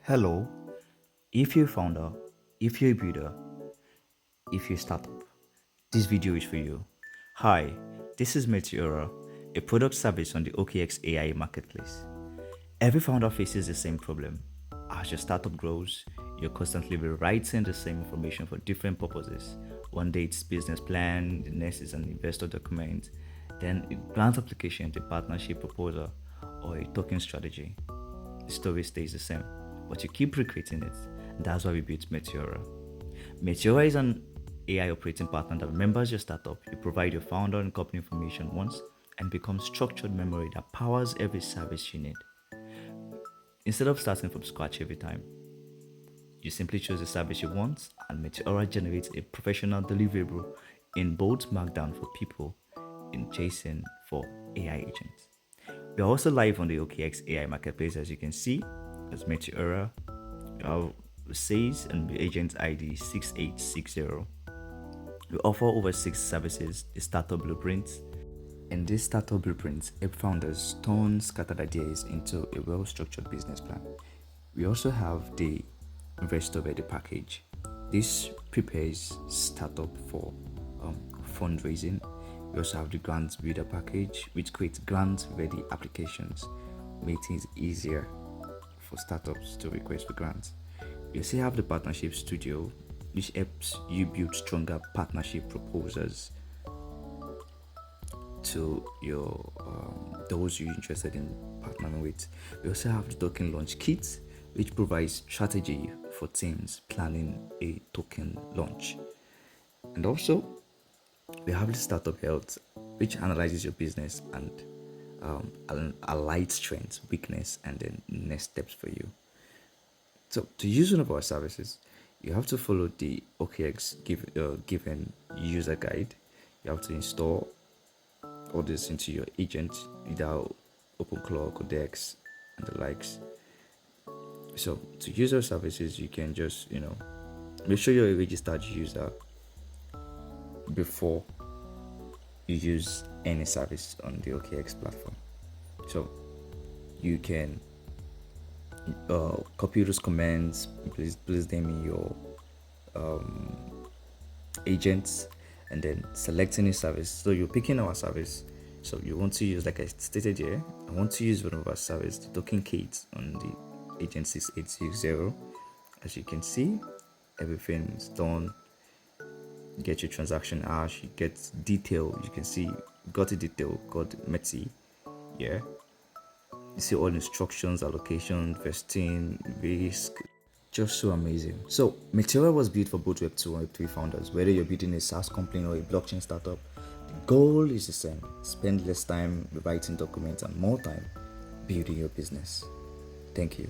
Hello, if you're a founder, if you're a builder, if you're a startup, this video is for you. Hi, this is Metiora, a product service on the OKX AI marketplace. Every founder faces the same problem. As your startup grows, you're constantly rewriting the same information for different purposes. One day it's business plan, the next is an investor document, then a grant application, a partnership proposal, or a token strategy. The story stays the same, but you keep recreating it. That's why we built Metiora. Metiora is an AI operating partner that remembers your startup. You provide your founder and company information once and becomes structured memory that powers every service you need. Instead of starting from scratch every time, you simply choose the service you want, and Metiora generates a professional deliverable in bold Markdown for people, in JSON for AI agents. We are also live on the OKX AI marketplace, as you can see, as Metiora says, and the agent ID 6860. We offer over 6 services, the startup blueprints. In this startup blueprints, help founders turn scattered ideas into a well-structured business plan. We also have the investor ready package. This prepares startup for fundraising. We also have the grants builder package, which creates grant ready applications, making it easier for startups to request for grants. We also have the partnership studio, which helps you build stronger partnership proposals to your those you're interested in partnering with. We also have the token launch kit, which provides strategy for teams planning a token launch. And also, we have the startup health, which analyzes your business and highlights strengths, weakness, and then next steps for you. So to use one of our services, you have to follow the OKX given user guide. You have to install all this into your agent, either OpenClock or Dex and the likes. So to use our services, you can just make sure you're a registered user before you use any service on the OKX platform. So you can copy those commands, please them in your agents, and then select any service. So you're picking our service. So you want to use, like I stated here, I want to use one of our service, the token kit on the agent 6860. As you can see, everything is done. You get your transaction hash, you get detail. You can see you got a detail called Meti. Yeah. You see all instructions, allocation, vesting, risk. Just so amazing. So Metiora was built for both Web 2 and Web 3 founders. Whether you're building a SaaS company or a blockchain startup, the goal is the same. Spend less time writing documents and more time building your business. Thank you.